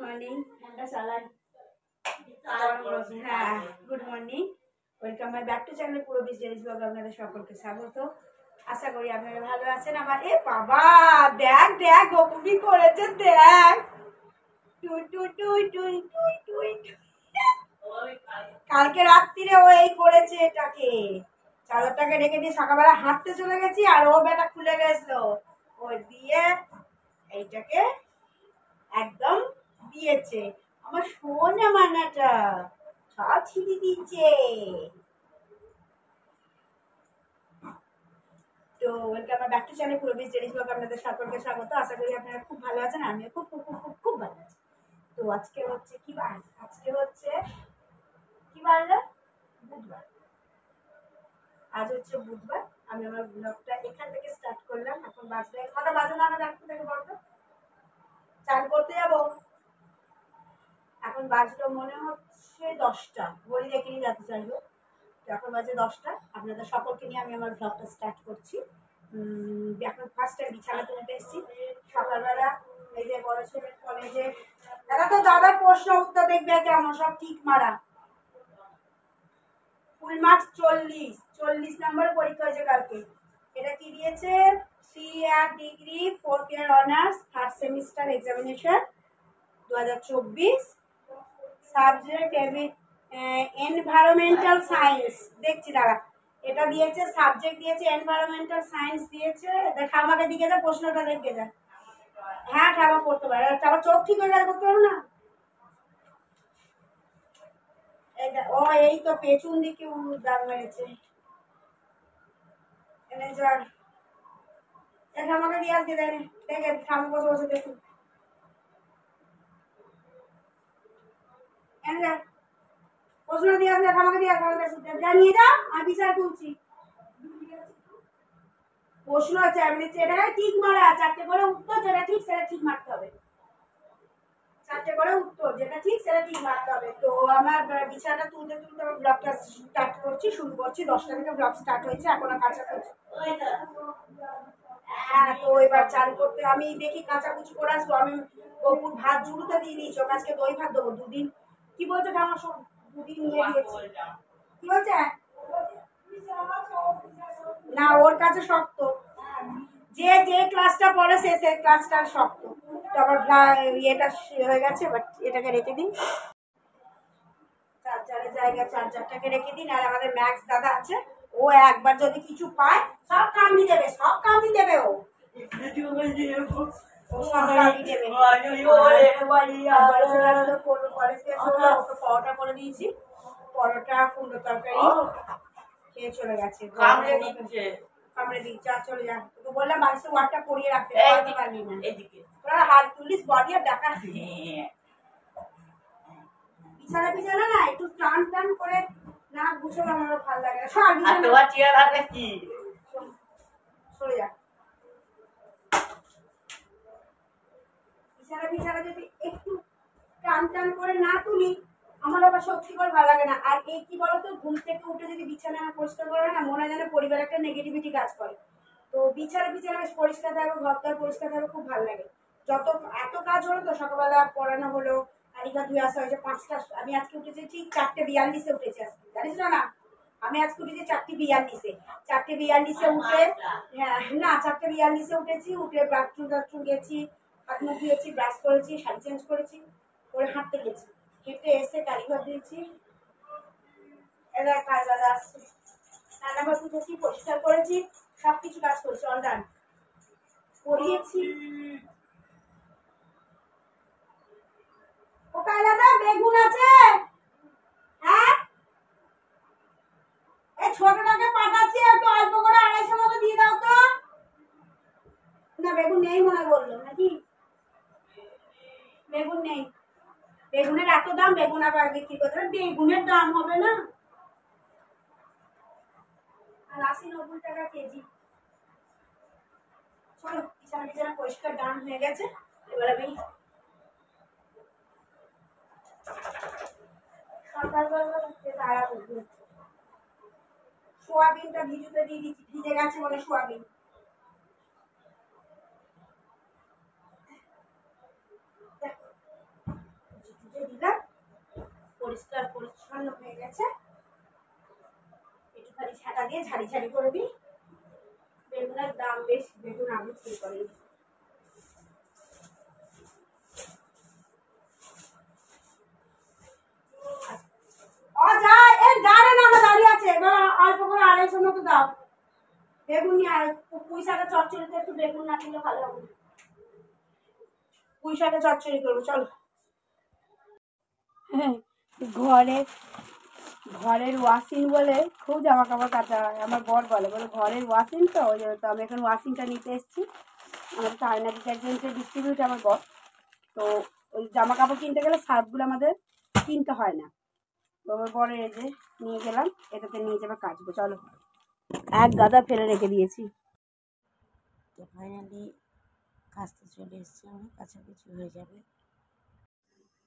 Morning. ঠান্ডা চালাই। হ্যাঁ, good morning. Welcome my back to channel পুরো বিজনেস ব্লগ। আপনাদের সকলকে স্বাগত। আশা করি আপনারা ভালো আছেন। আমার বাবা দেখ দেখ গোপুরি করেছে, দেখ টুই টুই টুই টুই টুই টুই। কালকে রাত্রিরে ও এই করেছে এটাকে, চাদরটাকে রেখে দিয়ে সকালবেলা হাঁটতে চলে গেছি আর ও বেটা খুলে গেছিল, ও দিয়ে এইটাকে একদম দিয়েছে। আমার সোনা মানাটা সব ছিঁড়ে দিচ্ছে। তো ওয়েলকাম ব্যাক টু চ্যানেল পুরো বিজনেস ব্লগ। আপনাদের সকলকে স্বাগত। আশা করি আপনারা খুব ভালো আছেন। আমিও খুব খুব খুব খুব খুব ভালো আছি। তো আজকে হচ্ছে কি বার? আজকে হচ্ছে কি বার? বুধবার। আজ হচ্ছে বুধবার। আমি আমার ব্লগটা এখান থেকে স্টার্ট করলাম। এখন বাজে কটা বাজে না? ডাক্তার থেকে বলতো চান করতে যাবো। এখন বাজলো মনে হচ্ছে 10টা, ঘড়ি দেখে নিয়ে যেতে চাইবো। এখন বাজে 10টা। আপনাদের সকলকে নিয়ে আমি আমার ব্লগটা স্টার্ট করছি। এখন ফার্স্ট টাইম বিছানা তুলতে এসেছি সকালবেলা। এই যে বড় ছেলের কলেজে দাদা, তো দাদার প্রশ্ন উত্তর দেখবে কেমন সব ঠিক মারা। ফুল মার্কস 40 নম্বর পরীক্ষা হয়েছে কালকে। এটা কি দিয়েছে? 3 year degree 4th year honours 3rd semester examination 2024। Subject environmental science. দেখছি দাঁড়া, এটা দিয়েছে সাবজেক্ট দিয়েছে এনভায়রনমেন্টাল সায়েন্স দিয়েছে। ঠামাকে দিকে যা, প্রশ্নটা দেখে যা। হ্যাঁ ঠামা করতে পারে, ঠামা চোখ ঠিক হয়ে গেলে করতে পারো না। ও এই তো পেছন দিকে দাগ মেরেছে। এনে যা ঠামাকে দিয়ে আসতে দেয়, দেখে ঠামা বসে বসে দেখুন। এনে যা প্রশ্ন দিয়ে আসলে ঠামাকে দিয়ে আসতে জানিয়ে যা, আমি বিচার তুলছি। প্রশ্ন আছে আমি এটা ঠিক মারা, 4টে করে উত্তর, যেটা ঠিক সেটা ঠিক মারতে হবে। 4টে করে উত্তর, যেটা ঠিক সেটা ঠিক মারতে হবে। তো আমার বিছানাটা তুলতে তুলতে আমার ব্লগটা স্টার্ট করছি, শুরু করছি। 10টা থেকে ব্লগ স্টার্ট হয়েছে, এখনো কাঁচা করছি। হ্যাঁ, তো এবার চান করতে আমি দেখি কাঁচাকুচি করে আসবো। আমি গপুর ভাত জুড়োতে দিয়ে দিয়েছি, ওকে আজকে দই ভাত দেবো। 2 দিন কি বলছে আমার 2 দিন নিয়ে দিয়েছি। কি বলছে? না, ওর কাছে শক্ত। যে যে ক্লাসটা পড়ে সে সে ক্লাসটা শক্ত। তো আমার ইয়েটা হয়ে গেছে, বাট এটাকে রেখে দিন। চার্জারের জায়গা চার্জারটাকে রেখে দিন। আর আমাদের ম্যাক্স দাদা আছে, ও একবার যদি কিছু পায় সব কামড়ি দেবে, সব কামড়ি দেবে। ও পরোটা করে দিয়েছি, পরোটা কুমড়ো তরকারি খেয়ে চলে গেছে। কামড়ে দিচ্ছে আর চলে যা। তোকে বললাম বাড়িতে ওয়ার্ডটা পরিয়ে রাখতে, পারবি না। তোরা হাত তুলিস বডি আর দেখা। বিছানা বিছানা না একটু টান টান করে না গুছানো আমারও ভালো লাগে না। তোমার চেয়ার হাতে কি সরে যা। বিছানা বিছানা যদি একটু টান টান করে না তুলি আমার আবার সত্যি করে ভালো লাগে না। আর এই কি বলতো, ঘুম থেকে উঠে যদি বিছানা পরিষ্কার করে না, মনে হয় যেন পরিবার একটা নেগেটিভিটি কাজ করে। তো বিছানা বিছানা বেশ পরিষ্কার থাকবে, ঘরটার পরিষ্কার থাকবে, খুব ভালো লাগে। যত এত কাজ হলো তো, সকালবেলা পড়ানো হলো, তালিকা ধুয়ে আসা হয়েছে 5টা। আমি আজকে উঠেছি ঠিক 4:42-এ উঠেছি আজকে, জানিস না? আমি আজকে উঠেছি 4:42-এ। 4:42-এ উঠে, হ্যাঁ না 4:42-এ উঠেছি। উঠে বাথরুম টাথরুম গেছি, হাত মুখ ধুয়েছি, ব্রাশ করেছি, শাড়ি চেঞ্জ করেছি, করে হাঁটতে গেছি। হেঁটে এসে কালীঘর দিয়েছি। এবার কাজ দাদা আসছে, রান্নাঘর পুঁতেছি, পরিষ্কার করেছি, সবকিছু কাজ করছি, অলরাউন্ড পড়িয়েছি। ও দাদা বেগুন আছে? হ্যাঁ, এই ছোটটাকে পাঠাচ্ছি, একটু অল্প করে 250 মতো দিয়ে দাও তো। না বেগুন নেই মনে বললো নাকি? বেগুন নেই। বেগুনের এত দাম, বেগুন আবার বিক্রি করতে হবে। বেগুনের দাম হবে না? আর 80-90 টাকা কেজি। চলো বিছানা বিছানা পরিষ্কার ডান হয়ে গেছে। এবার আমি সকালবেলা তাড়া করবো। সোয়াবিনটা ভিজুতে দিয়ে দিচ্ছি, ভিজে গেছে বলে সোয়াবিন। পরিষ্কার পরিচ্ছন্ন হয়ে গেছে। একটুখানি ছাটা দিয়ে ঝাড়ি ঝাড়ি করে দিই। বেগুনের দাম বেশ, বেগুন আমি শুরু করি। দাঁড়িয়ে আছে, অল্প করে 250 মতো দাও। বেগুন নিয়ে আর পুঁই শাকের চচ্চড়িতে একটু বেগুন না দিলে ভালো হবে। পুঁই শাকের চচ্চড়ি করবো, চলো। হ্যাঁ, ঘরের ওয়াশিং বলে খুব জামা কাপড় কাচা হয়। আমার বর বলে ঘরের ওয়াশিং তো, ওই জন্য তো আমি এখন ওয়াশিংটা নিতে এসেছি। আমাদের চায়না ডিটারজেন্টের ডিস্ট্রিবিউট আমার বর। তো ওই জামা কাপড় কিনতে গেলে সার্ফগুলো আমাদের কিনতে হয় না। তো আমার বরের এই যে নিয়ে গেলাম, এটাতে নিয়ে যাবে কাচবো। চলো, এক গাদা ফেলে রেখে দিয়েছি। তো ফাইনালি কাচতে চলে এসেছি, আমি কাছাকাছি হয়ে যাবে।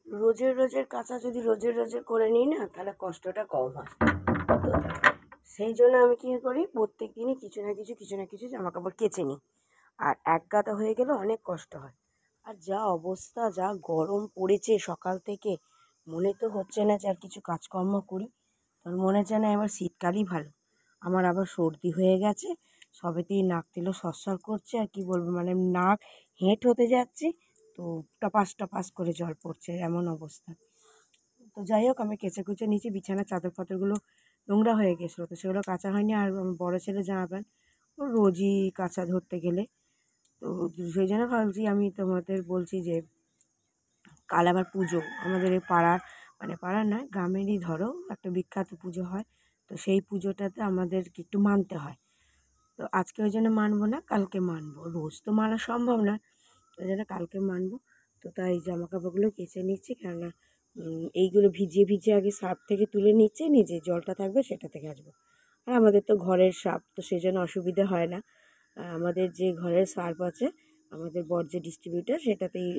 রোজের কাঁচা যদি রোজের করে নিই না, তাহলে কষ্টটা কম হয়। তো সেই জন্য আমি কী করি, প্রত্যেক দিনই কিছু না কিছু জামা কাপড় কেচে নিই। আর এক গাদা হয়ে গেলে অনেক কষ্ট হয়। আর যা অবস্থা, যা গরম পড়েছে সকাল থেকে, মনে তো হচ্ছে না যে আর কিছু কাজকর্ম করি। তোর মনে হচ্ছে না এবার শীতকালই ভালো। আমার আবার সর্দি হয়ে গেছে, সবেতেই নাক তেলো সরসর করছে। আর কি বলবো, মানে নাক হেঁট হতে যাচ্ছে, তো টপাস করে জল পড়ছে, এমন অবস্থা। তো যাই হোক, আমি কেচে কুচে নিচে বিছানার চাদর ফাদরগুলো নোংরা হয়ে গেছিলো, তো সেগুলো কাচা হয়নি। আর বড় ছেলে জামা প্যান্ট ও রোজই কাচা ধরতে গেলে, তো সেই জন্য ভাবছি আমি তোমাদের বলছি যে কাল আবার পুজো আমাদের এই পাড়ার, মানে পাড়ার নয়, গ্রামেরই ধরো একটা বিখ্যাত পুজো হয়। তো সেই পুজোটাতে আমাদেরকে একটু মানতে হয়। তো আজকে ওই জন্য মানবো না, কালকে মানবো। রোজ তো মানা সম্ভব না, ওই জন্য কালকে মানবো। তো তাই জামা কাপড়গুলো কেচে নিচ্ছি, কেননা এইগুলো ভিজিয়ে আগে সার্ফ থেকে তুলে নিচ্ছে, নিজে জলটা থাকবে সেটা থেকে আসবো। আর আমাদের তো ঘরের সার্ফ, তো সেই জন্য অসুবিধা হয় না। আমাদের যে ঘরের সার্ফ আছে, আমাদের বর যে ডিস্ট্রিবিউটার, সেটাতেই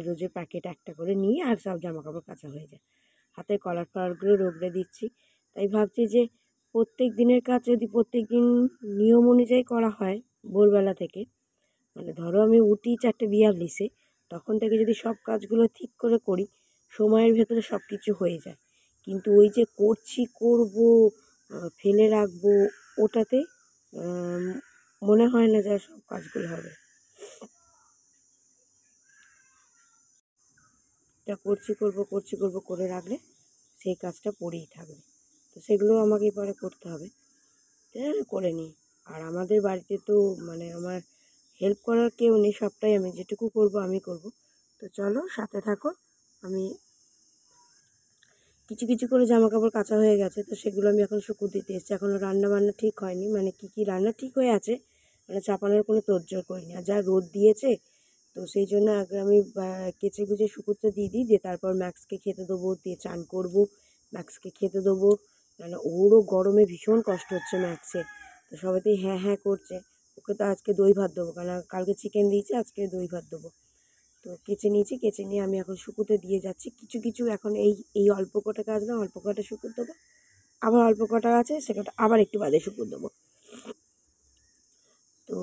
রোজে প্যাকেট একটা করে নিয়ে আর সব জামা কাপড় কাচা হয়ে যায়। হাতের কলার ফলারগুলো রগড়ে দিচ্ছি। তাই ভাবছি যে প্রত্যেক দিনের কাজ যদি প্রত্যেক দিন নিয়ম অনুযায়ী করা হয়, ভোরবেলা থেকে, মানে ধরো আমি উঠি 4:42, তখন থেকে যদি সব কাজগুলো ঠিক করে করি, সময়ের ভেতরে সব কিছু হয়ে যায়। কিন্তু ওই যে করবো, ফেলে রাখবো, ওটাতে মনে হয় না যে সব কাজগুলো হবে। এটা করবো করে রাখলে সেই কাজটা পড়েই থাকবে। তো সেগুলো আমাকে পরে করতে হবে, করে নিই। আর আমাদের বাড়িতে তো মানে আমার হেল্প করার কেউ নেই, সবটাই আমি, যেটুকু করব আমি করব। তো চলো সাথে থাকো। আমি কিছু করে জামা কাপড় কাচা হয়ে গেছে, তো সেগুলো আমি এখন শুকুর দিতে এসেছি। এখনও রান্না বান্না ঠিক হয়নি, মানে কী রান্না ঠিক হয়ে আছে, মানে চাপানোর কোনো তোড়জোড় করিনি। আর যা রোদ দিয়েছে, তো সেই জন্য আগে আমি কেচে কুচে শুকুরটা দিয়ে তারপর ম্যাক্সকে খেতে দেবো, দিয়ে চান করবো, ম্যাক্সকে খেতে দেবো। মানে ওরও গরমে ভীষণ কষ্ট হচ্ছে ম্যাক্সের, তো সবাইতেই হ্যাঁ করছে। ওকে তো আজকে দই ভাত দেবো, কারণ কালকে চিকেন দিয়েছে, আজকে দই ভাত দেবো। তো কেচে নিয়ে আমি এখন শুকুতে দিয়ে যাচ্ছি। কিছু এখন এই অল্প কটা কাজ না, অল্প কটা শুকুর দেবো, আবার অল্প কটা আছে সেটা আবার একটু বাদে শুকুর দেবো। তো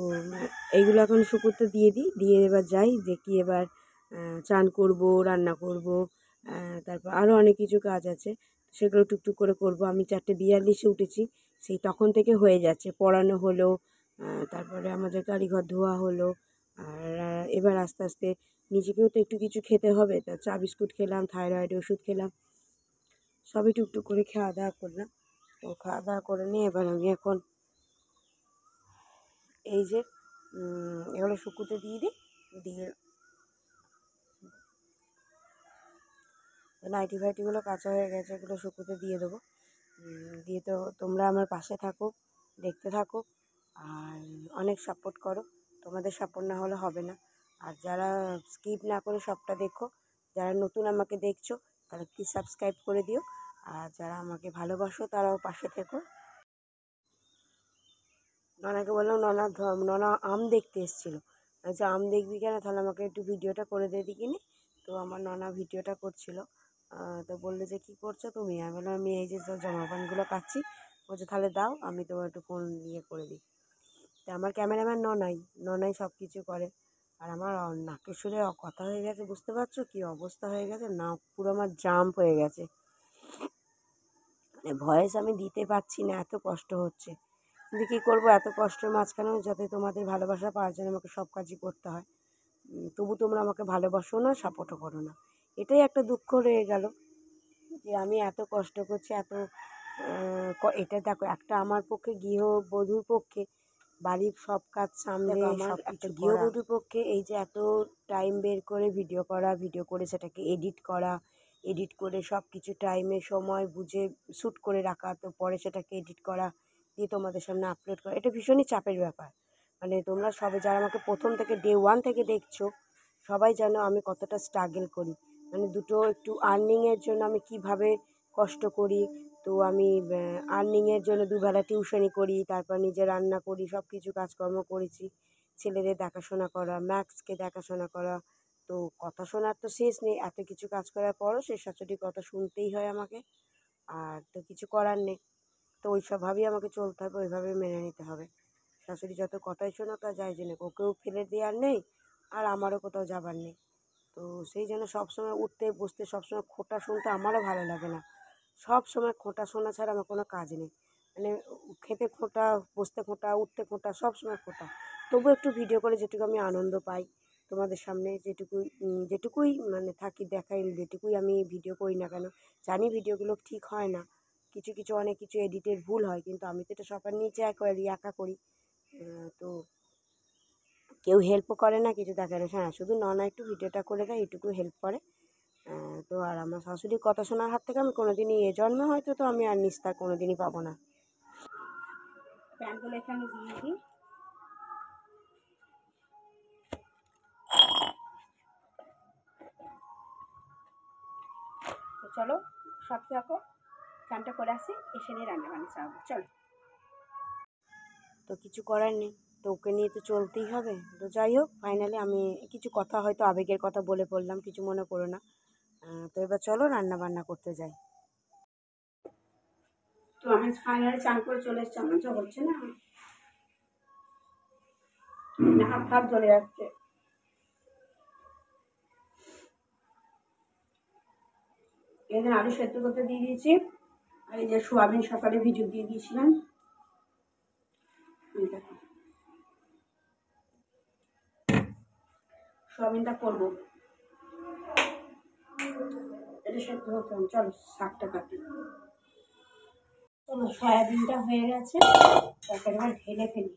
এইগুলো এখন শুকুরতে দিয়ে এবার যাই, দেখি এবার চান করব, রান্না করব, তারপর আরও অনেক কিছু কাজ আছে, সেগুলো টুকটুক করে করব। আমি 4:42 উঠেছি, সেই তখন থেকে হয়ে যাচ্ছে। পড়ানো হলো, তারপরে আমাদের কারিঘর ধোয়া হলো। আর এবার আস্তে আস্তে নিজেকেও তো একটু কিছু খেতে হবে, তা চা বিস্কুট খেলাম, থাইরয়েডের ওষুধ খেলাম, সবই টুকটুক করে খাওয়া দাওয়া করলাম। তো খাওয়া দাওয়া করে নিয়ে এবার আমি এখন এই যে এগুলো শুকুতে দিয়ে নাইটি ফাইটিগুলো কাঁচা হয়ে গেছে, এগুলো শুকুতে দিয়ে দেবো। দিয়ে তো তোমরা আমার পাশে থাকো, দেখতে থাকো, আর অনেক সাপোর্ট করো। তোমাদের সাপোর্ট না হলে হবে না। আর যারা স্কিপ না করে সবটা দেখো, যারা নতুন আমাকে দেখছো, তারা প্লিজ সাবস্ক্রাইব করে দিও। আর যারা আমাকে ভালোবাসো তারাও পাশে থেকো। ননাকে বললাম, ননা আম দেখতে এসেছিলো। আচ্ছা, আম দেখবি কেন, তাহলে আমাকে একটু ভিডিওটা করে দে দিকিনি। তো আমার ননা ভিডিওটা করছিল। তো বললো যে কী করছো তুমি? আমি বললাম আমি এই যে জামা প্যান্টগুলো কাচ্ছি। বলছে তাহলে দাও, আমি তোমার একটু ফোন ইয়ে করে দিই। তো আমার ক্যামেরাম্যান ননাই সব কিছু করে। আর আমার নাকের সুরে কথা হয়ে গেছে, বুঝতে পারছো কী অবস্থা হয়ে গেছে, না পুরো আমার জাম্প হয়ে গেছে। ভয়েস আমি দিতে পারছি না, এত কষ্ট হচ্ছে। কিন্তু কী করবো, এত কষ্টের মাঝখানেও যাতে তোমাদের ভালোবাসা পাওয়ার জন্য আমাকে সব কাজই করতে হয়। তবু তোমরা আমাকে ভালোবাসো না, সাপোর্টও করো না। এটাই একটা দুঃখ রয়ে গেল যে আমি এত কষ্ট করছি, এত এটা দেখো, একটা আমার পক্ষে গৃহবধূর পক্ষে বাড়ির সব কাজ সামলে আমার একটা গৃহবধূর পক্ষে এই যে এত টাইম বের করে ভিডিও করে সেটাকে এডিট করে সব কিছু টাইমে সময় বুঝে শ্যুট করে রাখা, তো পরে সেটাকে এডিট করা, দিয়ে তোমাদের সামনে আপলোড করা, এটা ভীষণই চাপের ব্যাপার। মানে তোমরা সবাই যারা আমাকে প্রথম থেকে ডে 1 থেকে দেখছো, সবাই জানো আমি কতটা স্ট্রাগল করি। মানে দুটো একটু আর্নিংয়ের জন্য আমি কিভাবে কষ্ট করি। তো আমি আর্নিংয়ের জন্য দুবেলা টিউশনি করি, তারপর নিজে রান্না করি, সব কিছু কাজকর্ম করেছি, ছেলেদের দেখাশোনা করা, ম্যাক্সকে দেখাশোনা করা। তো কথা শোনার তো শেষ নেই, এত কিছু কাজ করার পরও সেই শাশুড়ির কথা শুনতেই হয় আমাকে। আর তো কিছু করার নেই, তো ওইসবভাবেই আমাকে চলতে হবে, ওইভাবে মেনে নিতে হবে। শাশুড়ি যত কথাই শোনাক আর যাই জেনে, ওকেও ফেলে দেওয়ার নেই আর আমারও কোথাও যাবার নেই। তো সেই জন্য সবসময় উঠতে বসতে সবসময় খোঁটা শুনতে আমারও ভালো লাগে না। সব সময় খোঁটা শোনা ছাড়া আমার কোনো কাজ নেই। মানে খেতে খোঁটা, বসতে খোঁটা, উঠতে খোঁটা, সব সময় খোঁটা। তবু একটু ভিডিও করে যেটুকু আমি আনন্দ পাই, তোমাদের সামনে যেটুকুই মানে থাকি দেখাই, যেটুকুই আমি ভিডিও করি না কেন, জানি ভিডিওগুলো ঠিক হয় না, কিছু অনেক কিছু এডিটের ভুল হয়, কিন্তু আমি তো এটা সবার নিচে একা করি। তো কেউ হেল্পও করে না, কিছু দেখে না। হ্যাঁ, শুধু ননা একটু ভিডিওটা করে দেয়, এটুকু হেল্প করে। তো আর আমার শাশুড়ির কথা শোনার হাত থেকে আমি কোনোদিনই এ জন্মে হয়তো তো আমি আর নিস্তার কোনোদিনই পাবো না। প্যানগুলো এখানে দিয়ে দিই। তো চলো সাথে থাকো, চানটা করে আসি, এসে নিয়ে রান্না বান্না চালাবো। চলো। তো কিছু করার নেই, তো ওকে নিয়ে তো চলতেই হবে। তো যাই হোক, ফাইনালি আমি কিছু কথা হয়তো আবেগের কথা বলে পড়লাম, কিছু মনে করো না। তো এবার চলো রান্না বান্না করতে যাই। তো আমি ফাইনালি চান করে চলে এসেছি, আমার যা হচ্ছে না, হাত হাত জ্বলে যাচ্ছে। এখানে আলু সেদ্ধ করতে দিয়ে দিয়েছি, আর এই যে সোয়াবিন সকালে ভিজু দিয়ে দিয়েছিলাম, সোয়াবিনটা করবো, এটা সেদ্ধ হতে হবে। চলো শাকটা কাটি। চলো, সয়াবিনটা হয়ে গেছে, এবার ঢেলে ফেলি।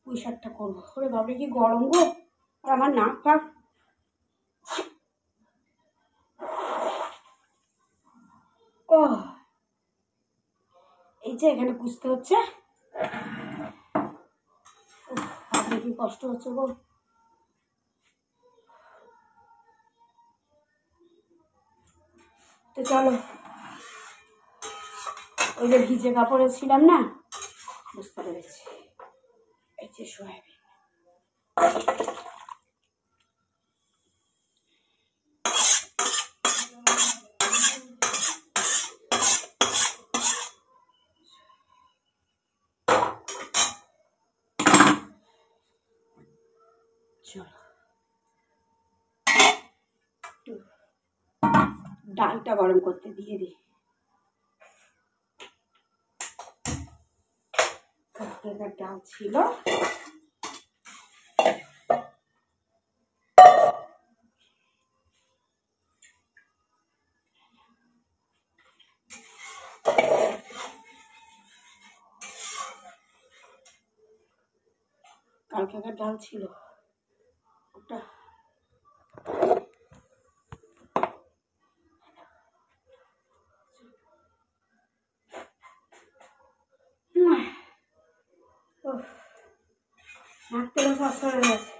পুঁই শাকটা করবো। ওরে বাবরে কি গরম গো, আর আমার নাক ফাক, ও এই যে এখানে পুষতে হচ্ছে, ভাবলে কি কষ্ট হচ্ছে গো। তো চলো, ওই যে ভিজে কাপড়ে ছিলাম না, বুঝতে পেরেছি। এই যে সয়াবিন, চলো ডালটা গরম করতে দিয়ে দিই। কালকেকার ডাল ছিল, কালকেকার ডাল ছিল ওটা। নাক থেকে কষ্ট হয়ে গেছে।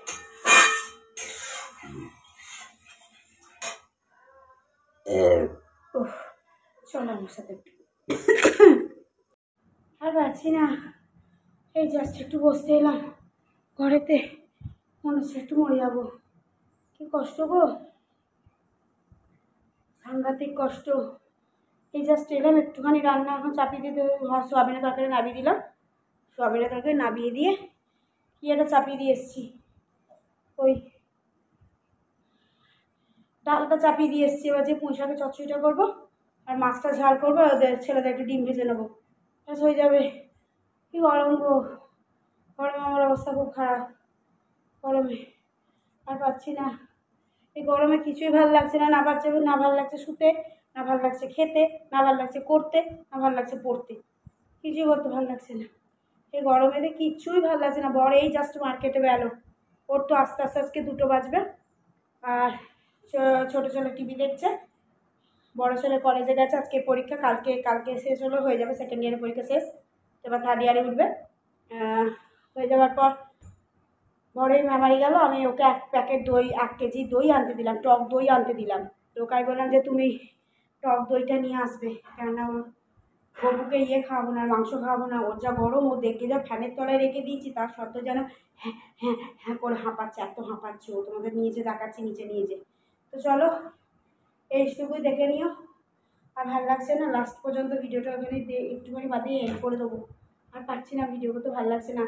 চলো আমার সাথে একটু, আর পারছি না, এই জাস্ট একটু বসতে এলাম ঘরেতে, মনে হচ্ছে একটু মরে যাবো। কি কষ্ট গো, সাংঘাতিক কষ্ট। এই জাস্ট এলাম, একটুখানি রান্না এখন চাপিয়ে দিতে, সোয়াবিনের তরকারি নামিয়ে দিলাম, সোয়াবিনের তরকারি নামিয়ে দিয়ে কি একটা চাপিয়ে দিয়ে এসছি, ওই ডালটা চাপিয়ে দিয়ে এসছি। এবার যে পুঁই শাকের চচ্চড়িটা করবো, আর মাছটা ঝাল করবো, ওদের ছেলেদের একটু ডিম ভেজে নেবো, ব্যাস হয়ে যাবে। কি গরম গো, গরমে আমার অবস্থা খুব খারাপ, গরমে আর পাচ্ছি না। এই গরমে কিছুই ভালো লাগছে না, না পাচ্ছে, না ভালো লাগছে শুতে, না ভালো লাগছে খেতে, না ভালো লাগছে করতে, না ভালো লাগছে পড়তে, কিছুই করতে ভালো লাগছে না। এই গরমেতে কিচ্ছুই ভালো লাগছে না। বর এই জাস্ট মার্কেটে গেল, ওর তো আস্তে আস্তে আজকে 2টো বাজবে। আর ছোটো ছেলে টিভি দেখছে, বড় ছেলে কলেজে গেছে, আজকে পরীক্ষা, কালকে কালকে শেষ হলো, হয়ে যাবে, সেকেন্ড ইয়ারের পরীক্ষা শেষ, এবার থার্ড ইয়ারে উঠবে। হয়ে যাওয়ার পর বড়ই মামারি গেল, আমি ওকে 1 প্যাকেট দই, 1 কেজি দই আনতে দিলাম, টক দই আনতে দিলাম। তো ওকে আমি বললাম যে তুমি টক দইটা নিয়ে আসবে, কেননা গপুকে খাওয়াবো না, মাংস খাওয়াবো না, ওর যা গরম, ও দেখে যা ফ্যানের তলায় রেখে দিয়েছি, তার সত্ত্বেও যেন হ্যাঁ হ্যাঁ হ্যাঁ করে হাঁপাচ্ছে, এত হাঁপাচ্ছে ও, তোমাদের নিচে দেখাচ্ছি, নিচে নিয়ে যে। তো চলো এইটুকুই দেখে নিও। আর ভালো লাগছে না, লাস্ট পর্যন্ত ভিডিওটা ওখানে একটুখানি বাদে এন্ড করে দেবো। আর পারছি না, ভিডিও করতে ভালো লাগছে না।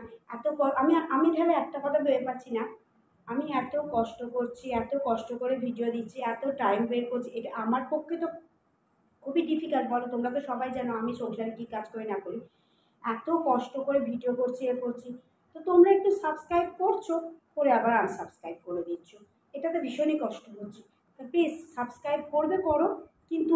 আমি আমি তাহলে একটা কথা ভেবে পাচ্ছি না, আমি এত কষ্ট করছি, এত কষ্ট করে ভিডিও দিচ্ছি, এত টাইম বের করছি, এটা আমার পক্ষে তো খুবই ডিফিকাল্ট। বলো, তোমরা তো সবাই জানো আমি সংসারে কী কাজ করি না করি, এত কষ্ট করে ভিডিও করছি, করছি, তো তোমরা একটু সাবস্ক্রাইব করছো, করে আবার আনসাবস্ক্রাইব করে দিচ্ছ, এটাতে ভীষণই কষ্ট হচ্ছে। তো প্লিজ সাবস্ক্রাইব করবে, করো, কিন্তু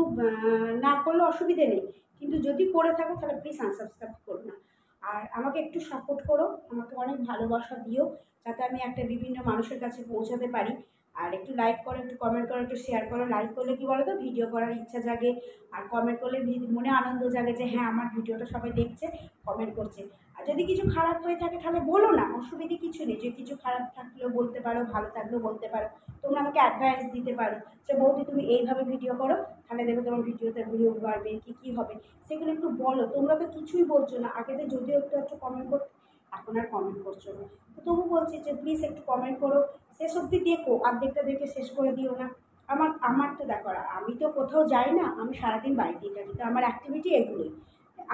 না করলে অসুবিধে নেই, কিন্তু যদি করে থাকো তাহলে প্লিজ আনসাবস্ক্রাইব করো না। আর আমাকে একটু সাপোর্ট করো, আমাকে অনেক ভালোবাসা দিও, যাতে আমি একটা বিভিন্ন মানুষের কাছে পৌঁছাতে পারি। আর একটু লাইক করো, একটু কমেন্ট করো, একটু শেয়ার করো। লাইক করলে কি বলো তো, ভিডিও করার ইচ্ছা জাগে, আর কমেন্ট করলে মনে আনন্দ জাগে যে হ্যাঁ আমার ভিডিওটা সবাই দেখছে, কমেন্ট করছে। আর যদি কিছু খারাপ হয়ে থাকে তাহলে বলো না, অসুবিধে কিছু নেই, যে কিছু খারাপ থাকলেও বলতে পারো, ভালো থাকলেও বলতে পারো, তোমরা আমাকে অ্যাডভাইস দিতে পারো যে বৌদি তুমি এইভাবে ভিডিও করো, তাহলে দেখো তোমার ভিডিওতে ভিডিও বাড়বে, কী হবে, সেগুলো একটু বলো। তোমরা তো কিছুই বলছো না, আগে তো যদিও একটু একটু কমেন্ট করতে, এখন আর কমেন্ট করছো না। তো তবু বলছি যে প্লিজ একটু কমেন্ট করো, শেষ অবধি দেখো, অর্ধেকটা দেখে শেষ করে দিও না। আমার আমার তো দেখো, আমি তো কোথাও যাই না, আমি সারাদিন বাড়িতেই থাকি, তো আমার অ্যাক্টিভিটি এগুলোই,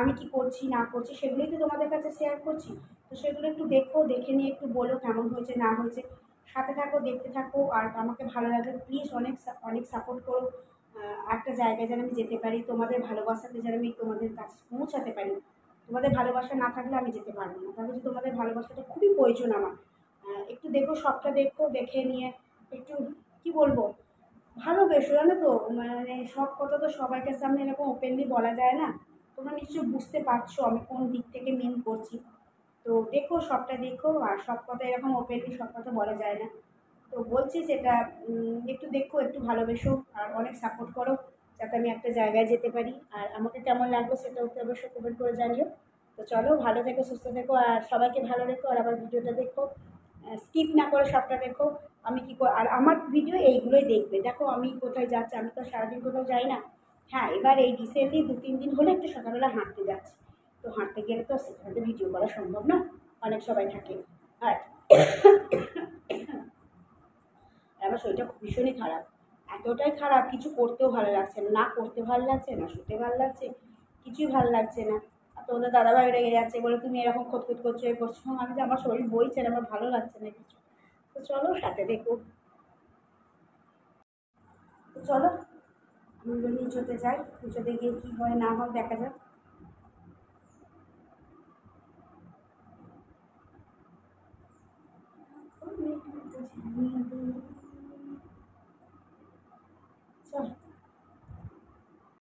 আমি কি করছি না করছি সেগুলোই তো তোমাদের কাছে শেয়ার করছি। তো সেগুলো একটু দেখো, দেখে নিয়ে একটু বলো কেমন হয়েছে না হয়েছে, সাথে থাকো, দেখতে থাকো। আর আমাকে ভালো লাগলে প্লিজ অনেক অনেক সাপোর্ট করো, একটা জায়গায় যেন আমি যেতে পারি, তোমাদের ভালোবাসাতে যেন আমি তোমাদের কাছে পৌঁছাতে পারি। তোমাদের ভালোবাসা না থাকলে আমি যেতে পারবো না, তাহলে তোমাদের ভালোবাসাটা খুবই প্রয়োজন আমার। একটু দেখো, সবটা দেখো, দেখে নিয়ে একটু কি বলবো, ভালোবেসো, জানো তো, মানে সব কথা তো সবাইকে সামনে এরকম ওপেনলি বলা যায় না। তোমরা নিশ্চয়ই বুঝতে পারছো আমি কোন দিক থেকে মিন করছি। তো দেখো, সবটা দেখো, আর সব কথা এরকম ওপেনলি সব কথা বলা যায় না। তো বলছি যেটা, একটু দেখো, একটু ভালোবেসো, আর অনেক সাপোর্ট করো, যাতে আমি একটা জায়গায় যেতে পারি। আর আমাকে কেমন লাগলো সেটাও তো অবশ্যই কমেন্ট করে জানিও। তো চলো, ভালো থেকো, সুস্থ থেকো, আর সবাইকে ভালো রেখো, আর আবার ভিডিওটা দেখো, স্কিপ না করে সবটা দেখো। আমি কী আর আমার ভিডিও এইগুলোই দেখবে। দেখো আমি কোথায় যাচ্ছি, আমি তো সারাদিন কোথাও যাই না। হ্যাঁ, এবার এই রিসেন্টলি 2-3 দিন হলে একটু সকালবেলা হাঁটতে যাচ্ছি। তো হাঁটতে গেলে তো সেখানে ভিডিও করা সম্ভব না, অনেক সবাই থাকে। আর আমার শরীরটা ভীষণই খারাপ, এতটাই খারাপ, কিছু করতেও ভালো লাগছে না, না করতে ভালো লাগছে না, শুতে ভালো লাগছে, কিছুই ভালো লাগছে না। আর তোমাদের দাদাভাই রেগে যাচ্ছে, বলে তুমি এরকম খোঁতখোত করছো, এ করছো। আমি যে আমার শরীর বইছে না, আমার ভালো লাগছে না কিছু। তো চলো, সাথে দেখো। তো চলো, আমি নিচতে যাই, নিচতে গিয়ে কী হয় না হয় দেখা যাক। চল।